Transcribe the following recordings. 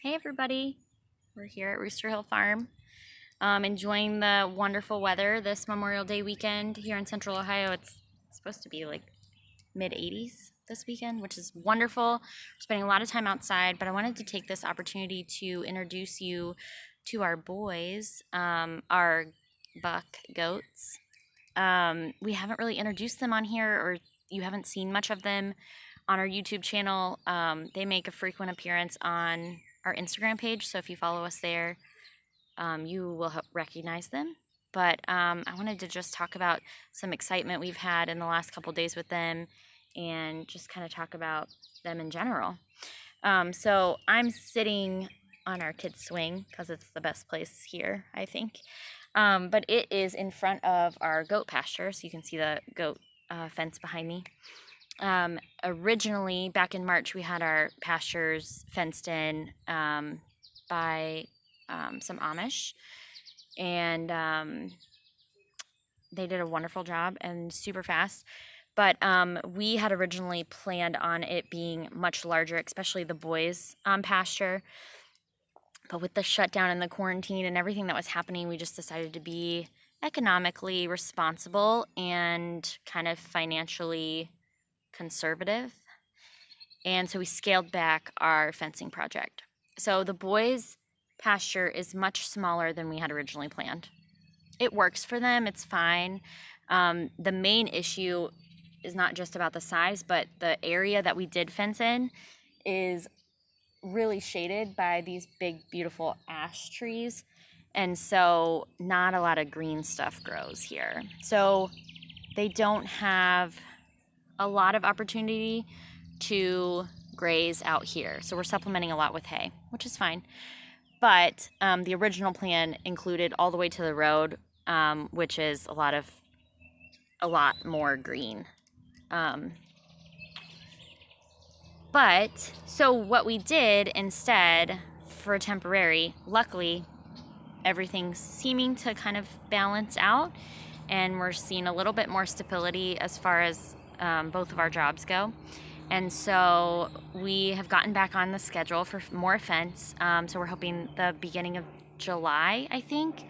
Hey everybody, we're here at Rooster Hill Farm, enjoying the wonderful weather this Memorial Day weekend here in Central Ohio. It's supposed to be like mid-80s this weekend, which is wonderful. We're spending a lot of time outside, but I wanted to take this opportunity to introduce you to our boys, our buck goats. We haven't really introduced them on here, or you haven't seen much of them on our YouTube channel. They make a frequent appearance on our Instagram page, so if you follow us there, you will recognize them. But I wanted to just talk about some excitement we've had in the last couple days with them and just kind of talk about them in general. So I'm sitting on our kids' swing because it's the best place here, I think. But it is in front of our goat pasture, so you can see the goat fence behind me. Originally, back in March, we had our pastures fenced in by some Amish, and they did a wonderful job and super fast. But we had originally planned on it being much larger, especially the boys' pasture. But with the shutdown and the quarantine and everything that was happening, we just decided to be economically responsible and kind of financially conservative. And so we scaled back our fencing project. So the boys' pasture is much smaller than we had originally planned. It works for them, it's fine. The main issue is not just about the size, but the area that we did fence in is really shaded by these big, beautiful ash trees. And so not a lot of green stuff grows here. So they don't have a lot of opportunity to graze out here. So we're supplementing a lot with hay, which is fine. But the original plan included all the way to the road, which is a lot more green. But so what we did instead for temporary, luckily everything's seeming to kind of balance out, and we're seeing a little bit more stability as far as both of our jobs go. And so we have gotten back on the schedule for more fence. So we're hoping the beginning of July, I think,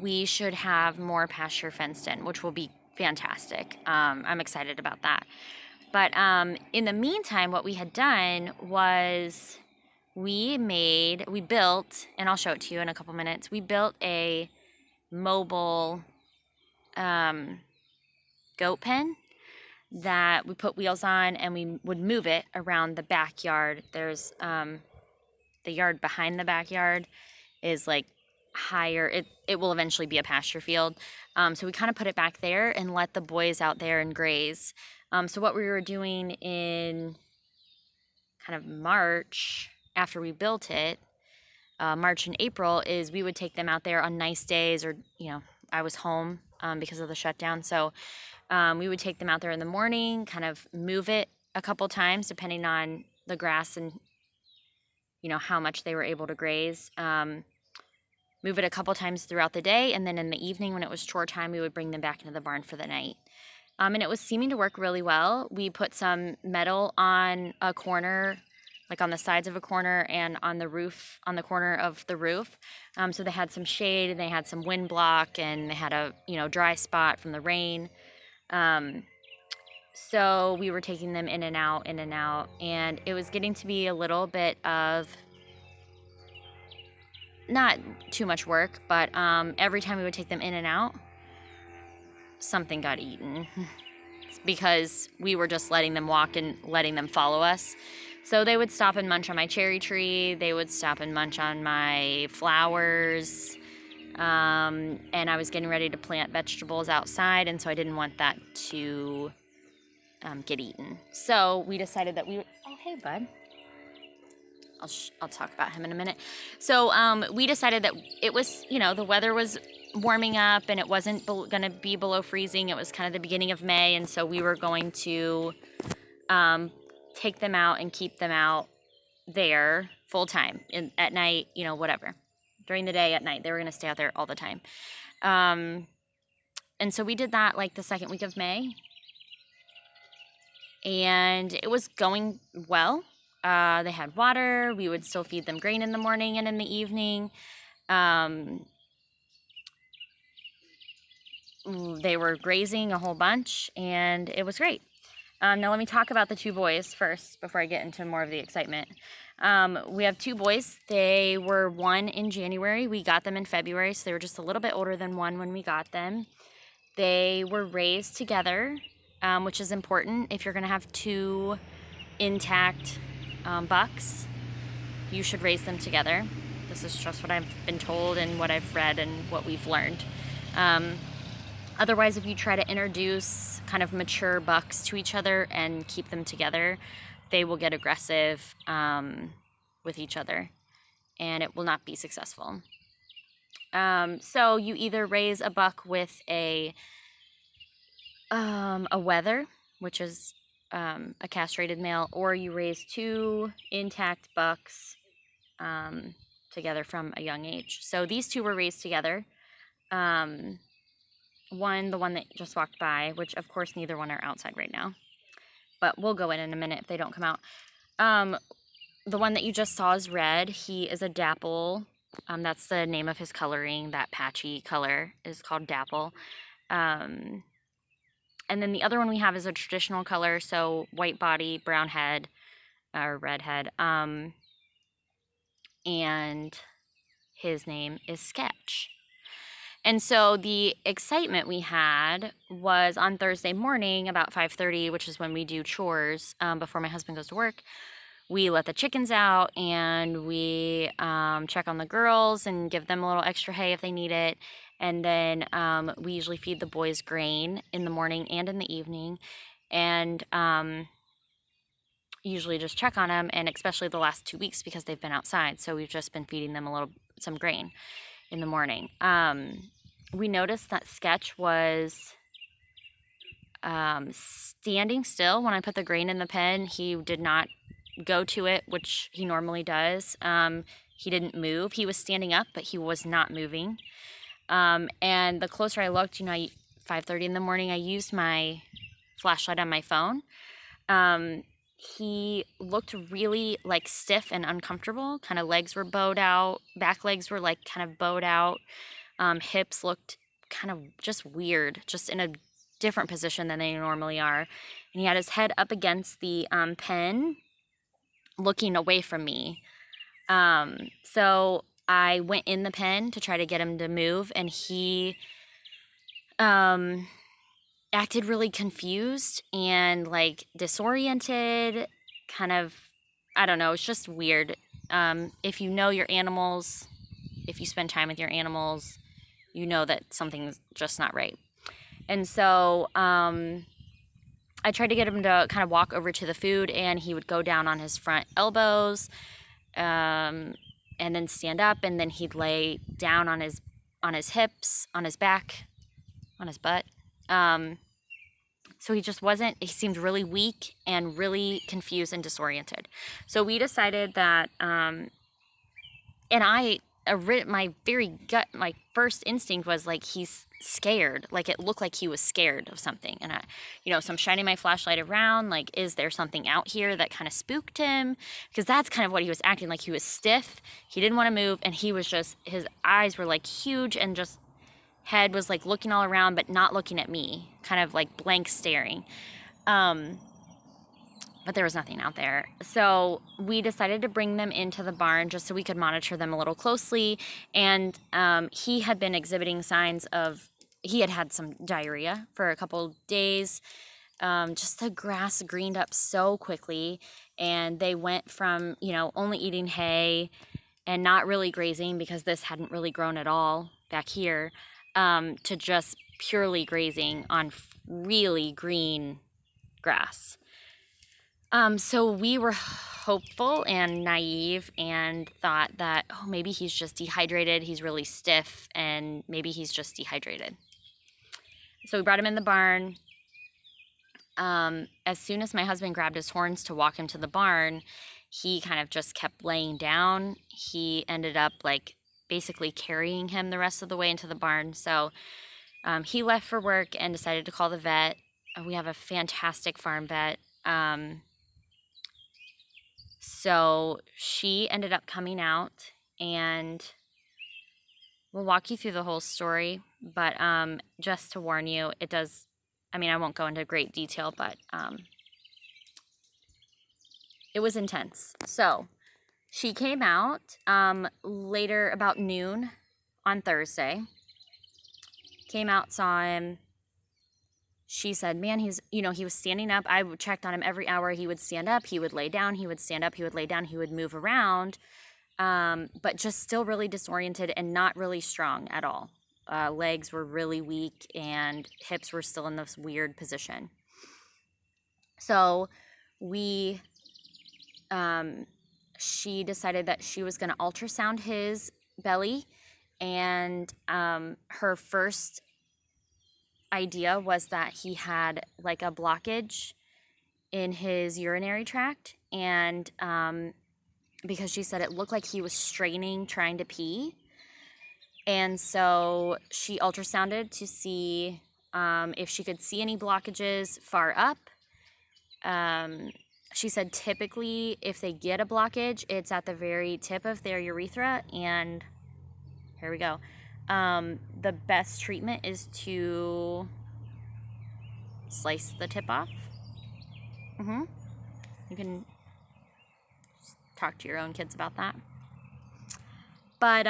we should have more pasture fenced in, which will be fantastic. I'm excited about that. But in the meantime, what we had done was we built, and I'll show it to you in a couple minutes, we built a mobile goat pen that we put wheels on, and we would move it around the backyard. There's the yard behind the backyard is like higher. It will eventually be a pasture field. So we kind of put it back there and let the boys out there and graze. So what we were doing in kind of March, after we built it, March and April, is we would take them out there on nice days, or, I was home because of the shutdown. So we would take them out there in the morning, kind of move it a couple times depending on the grass and, how much they were able to graze. Move it a couple times throughout the day, and then in the evening when it was chore time, we would bring them back into the barn for the night. And it was seeming to work really well. We put some metal on a corner, like on the sides of a corner and on the roof, on the corner of the roof. So they had some shade, and they had some wind block, and they had a, dry spot from the rain. So we were taking them in and out, and it was getting to be a little bit of, not too much work, but every time we would take them in and out, something got eaten because we were just letting them walk and letting them follow us. So they would stop and munch on my cherry tree. They would stop and munch on my flowers. And I was getting ready to plant vegetables outside, and so I didn't want that to get eaten. So we decided that we would... Oh, hey, bud. I'll talk about him in a minute. So we decided that it was, the weather was warming up, and it wasn't going to be below freezing. It was kind of the beginning of May, and so we were going to take them out and keep them out there full time, at night, whatever. During the day, at night, they were going to stay out there all the time. And so we did that like the second week of May, and it was going well. They had water. We would still feed them grain in the morning and in the evening. They were grazing a whole bunch, and it was great. Now let me talk about the two boys first before I get into more of the excitement. We have two boys. They were one in January. We got them in February, so they were just a little bit older than one when we got them. They were raised together, which is important. If you're going to have two intact bucks, you should raise them together. This is just what I've been told and what I've read and what we've learned. Otherwise, if you try to introduce kind of mature bucks to each other and keep them together, they will get aggressive with each other, and it will not be successful. So you either raise a buck with a wether, which is a castrated male, or you raise two intact bucks together from a young age. So these two were raised together. The one that just walked by, which of course neither one are outside right now, but we'll go in a minute if they don't come out. The one that you just saw is red. He is a dapple. That's the name of his coloring. That patchy color is called dapple. And then the other one we have is a traditional color, so white body, brown head, or red head. And his name is Sketch. And so the excitement we had was on Thursday morning about 5:30, which is when we do chores before my husband goes to work. We let the chickens out, and we check on the girls and give them a little extra hay if they need it. And then we usually feed the boys grain in the morning and in the evening, and usually just check on them, and especially the last 2 weeks because they've been outside. So we've just been feeding them some grain in the morning. We noticed that Sketch was standing still when I put the grain in the pen. He did not go to it, which he normally does. He didn't move. He was standing up, but he was not moving. And the closer I looked, 5:30 in the morning, I used my flashlight on my phone. He looked really like stiff and uncomfortable. Kind of legs were bowed out. Back legs were like kind of bowed out. Hips looked kind of just weird, just in a different position than they normally are. And he had his head up against the pen, looking away from me. So I went in the pen to try to get him to move, and he acted really confused and like disoriented, kind of, I don't know, it's just weird. If you know your animals, if you spend time with your animals, you know that something's just not right. And so I tried to get him to kind of walk over to the food, and he would go down on his front elbows and then stand up, and then he'd lay down on his hips, on his back, on his butt. So he seemed really weak and really confused and disoriented. So we decided that, my first instinct was like, he's scared. Like, it looked like he was scared of something. And so I'm shining my flashlight around, like, is there something out here that kind of spooked him? Because that's kind of what he was acting like. He was stiff. He didn't want to move. And he was just, his eyes were like huge, and just head was like looking all around, but not looking at me, kind of like blank staring. But there was nothing out there. So we decided to bring them into the barn just so we could monitor them a little closely. And he had been exhibiting signs of, he had some diarrhea for a couple days. Just the grass greened up so quickly, and they went from, only eating hay and not really grazing, because this hadn't really grown at all back here, to just purely grazing on really green grass. So we were hopeful and naive and thought that, maybe he's just dehydrated. He's really stiff, and maybe he's just dehydrated. So we brought him in the barn. As soon as my husband grabbed his horns to walk him to the barn, he kind of just kept laying down. He ended up like basically carrying him the rest of the way into the barn. So he left for work and decided to call the vet. We have a fantastic farm vet. So she ended up coming out, and we'll walk you through the whole story, but just to warn you, it does, I mean, I won't go into great detail, but it was intense. So she came out later, about noon on Thursday, came out, saw him. She said, man, he's, he was standing up. I checked on him every hour. He would stand up, he would lay down, he would stand up, he would lay down, he would move around, but just still really disoriented and not really strong at all. Legs were really weak and hips were still in this weird position. So she decided that she was going to ultrasound his belly, and her first idea was that he had like a blockage in his urinary tract, and because she said it looked like he was straining trying to pee. And so she ultrasounded to see if she could see any blockages far up. She said typically if they get a blockage, it's at the very tip of their urethra, and here we go. The best treatment is to slice the tip off. You can talk to your own kids about that. But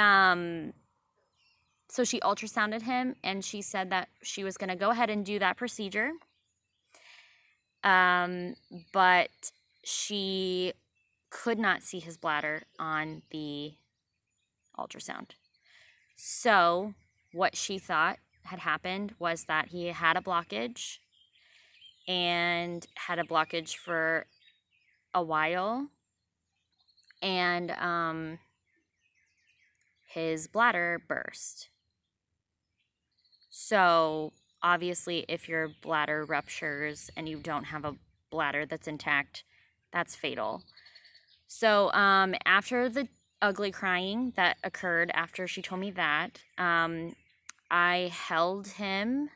so she ultrasounded him, and she said that she was going to go ahead and do that procedure. But she could not see his bladder on the ultrasound. So what she thought had happened was that he had a blockage, and had a blockage for a while, and his bladder burst. So obviously if your bladder ruptures and you don't have a bladder that's intact, that's fatal. So after the ugly crying that occurred after she told me that, I held him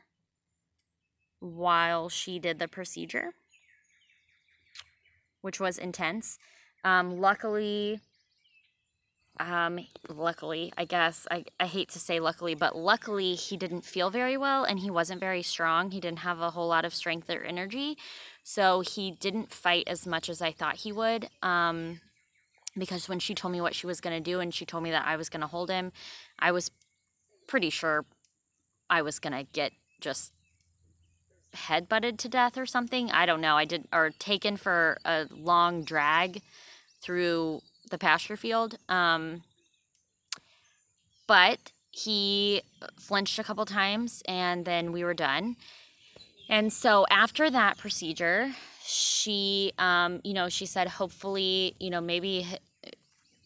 while she did the procedure, which was intense. Luckily, I guess, I hate to say luckily, but luckily he didn't feel very well, and he wasn't very strong. He didn't have a whole lot of strength or energy, so he didn't fight as much as I thought he would, because when she told me what she was going to do, and she told me that I was going to hold him, I was pretty sure I was going to get just head-butted to death or something. I don't know. Or taken for a long drag through the pasture field. But he flinched a couple times, and then we were done. And so after that procedure, she, she said, hopefully,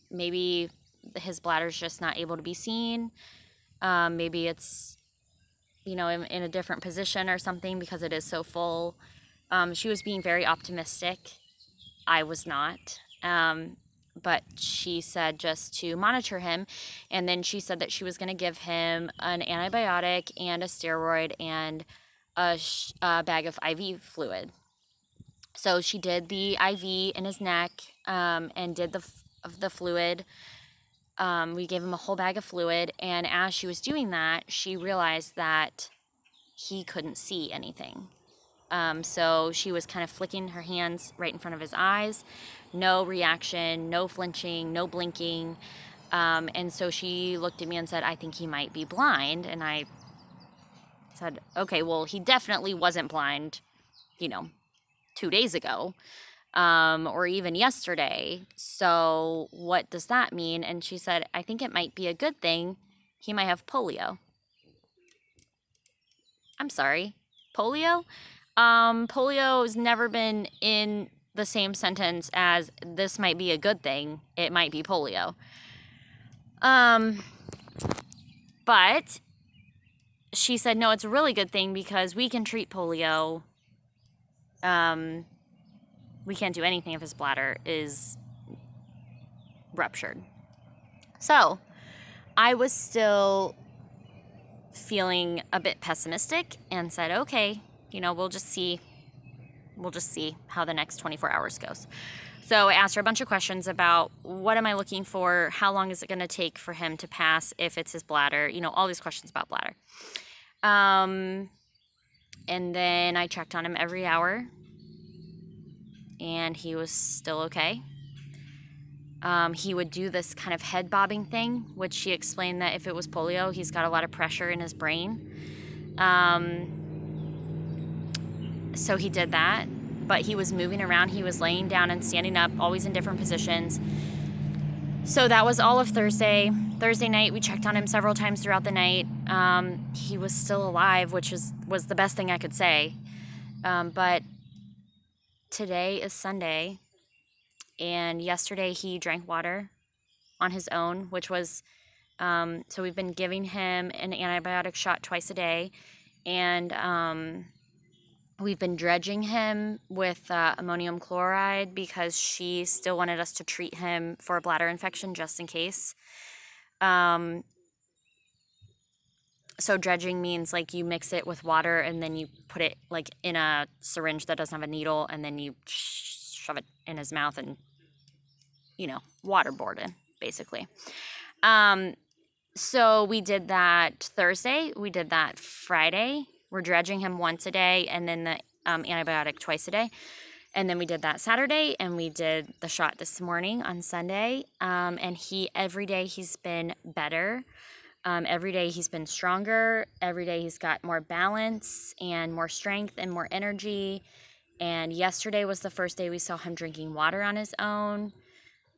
maybe his bladder's just not able to be seen. Maybe it's, in a different position or something, because it is so full. She was being very optimistic. I was not. But she said just to monitor him, and then she said that she was going to give him an antibiotic and a steroid and a bag of IV fluid. So she did the IV in his neck, and did the fluid. We gave him a whole bag of fluid, and as she was doing that, she realized that he couldn't see anything. So she was kind of flicking her hands right in front of his eyes. No reaction, no flinching, no blinking. And so she looked at me and said, I think he might be blind. And I said, okay, well, he definitely wasn't blind, 2 days ago, or even yesterday. So what does that mean? And she said, I think it might be a good thing. He might have polio. I'm sorry, polio? Polio has never been in the same sentence as this might be a good thing. It might be polio. But she said, no, it's a really good thing because we can treat polio. We can't do anything if his bladder is ruptured. So I was still feeling a bit pessimistic and said, okay, we'll just see how the next 24 hours goes. So I asked her a bunch of questions about what am I looking for, how long is it going to take for him to pass if it's his bladder, you know, all these questions about bladder. And then I checked on him every hour, and he was still okay. He would do this kind of head bobbing thing, which she explained that if it was polio, he's got a lot of pressure in his brain. So he did that, but he was moving around. He was laying down and standing up, always in different positions. So that was all of Thursday. Thursday night, we checked on him several times throughout the night. He was still alive, which was the best thing I could say. But today is Sunday, and yesterday he drank water on his own, which was, so we've been giving him an antibiotic shot twice a day, and we've been dredging him with ammonium chloride because she still wanted us to treat him for a bladder infection just in case. So dredging means like you mix it with water and then you put it like in a syringe that doesn't have a needle, and then you shove it in his mouth and, you know, waterboard him, basically. So we did that Thursday. We did that Friday. We're dredging him once a day, and then the antibiotic twice a day. And then we did that Saturday, and we did the shot this morning on Sunday. And every day he's been better. Every day he's been stronger. Every day he's got more balance and more strength and more energy. And yesterday was the first day we saw him drinking water on his own.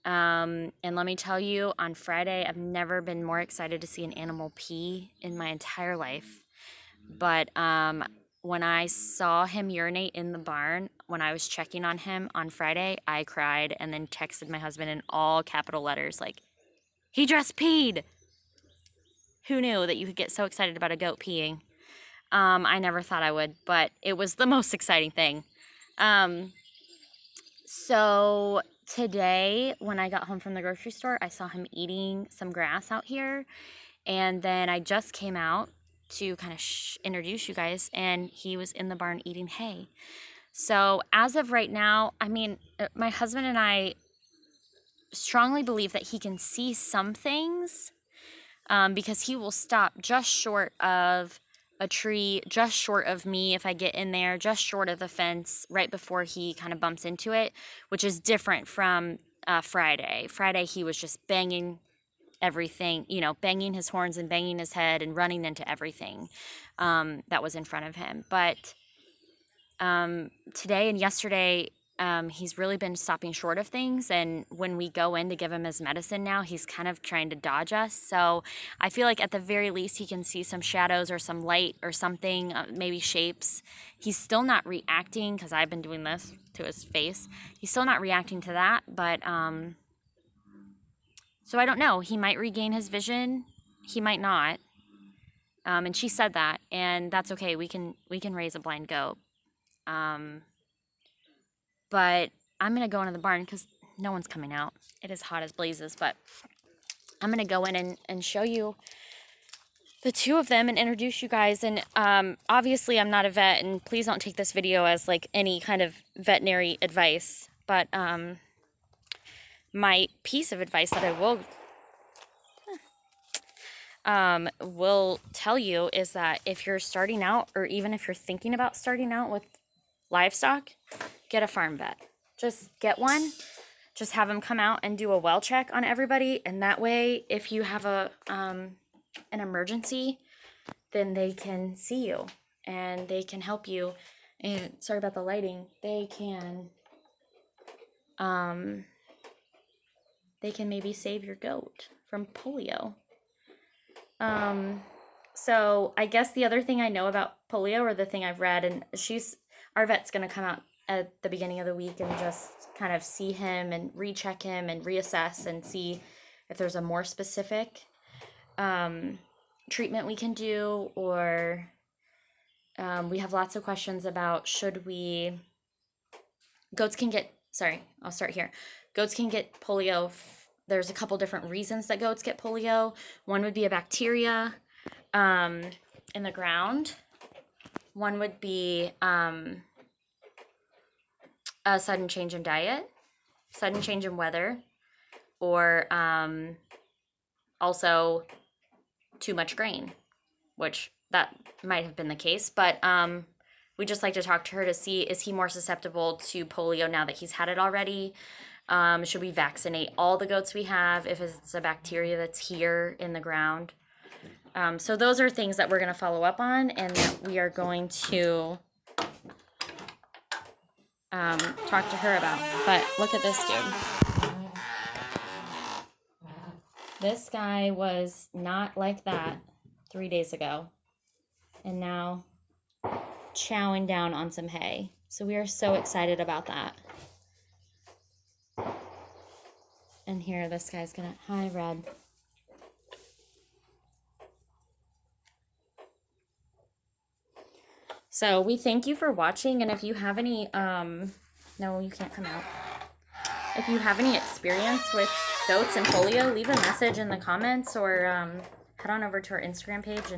And let me tell you, on Friday, I've never been more excited to see an animal pee in my entire life. But when I saw him urinate in the barn, when I was checking on him on Friday, I cried and then texted my husband in all capital letters, like, he just peed. Who knew that you could get so excited about a goat peeing? I never thought I would, but it was the most exciting thing. So today, when I got home from the grocery store, I saw him eating some grass out here. And then I just came out to kind of introduce you guys, and he was in the barn eating hay. So as of right now, I mean, my husband and I strongly believe that he can see some things, because he will stop just short of a tree, just short of me if I get in there, just short of the fence right before he kind of bumps into it, which is different from Friday. Friday, he was just banging everything, you know, banging his horns and banging his head and running into everything that was in front of him. But today and yesterday, he's really been stopping short of things. And when we go in to give him his medicine now, he's kind of trying to dodge us. So I feel like at the very least, he can see some shadows or some light or something, maybe shapes. He's still not reacting, because I've been doing this to his face. He's still not reacting to that, but so I don't know. He might regain his vision. He might not. And she said that, and that's okay. We can raise a blind goat. But I'm going to go into the barn because no one's coming out. It is hot as blazes, but I'm going to go in and show you the two of them and introduce you guys. And obviously I'm not a vet, and please don't take this video as like any kind of veterinary advice. But my piece of advice that I will tell you is that if you're starting out, or even if you're thinking about starting out with livestock, get a farm vet. Just get one. Just have them come out and do a well check on everybody, and that way, if you have an emergency, then they can see you and they can help you. And sorry about the lighting. They can maybe save your goat from polio. So I guess the other thing I know about polio, or the thing I've read, and our vet's going to come out at the beginning of the week and just kind of see him and recheck him and reassess and see if there's a more specific treatment we can do, or we have lots of questions about goats can get polio. There's a couple different reasons that goats get polio. One would be a bacteria in the ground. One would be a sudden change in diet. sudden change in weather, or also too much grain, which that might have been the case. But we just like to talk to her to see, is he more susceptible to polio now that he's had it already? Should we vaccinate all the goats we have if it's a bacteria that's here in the ground? So those are things that we're going to follow up on and that we are going to talk to her about. But look at this dude. This guy was not like that 3 days ago. And now chowing down on some hay. So we are so excited about that. And here, this guy's gonna, hi, Red. So we thank you for watching, and if you have any, no, you can't come out. If you have any experience with goats and polio, leave a message in the comments or head on over to our Instagram page and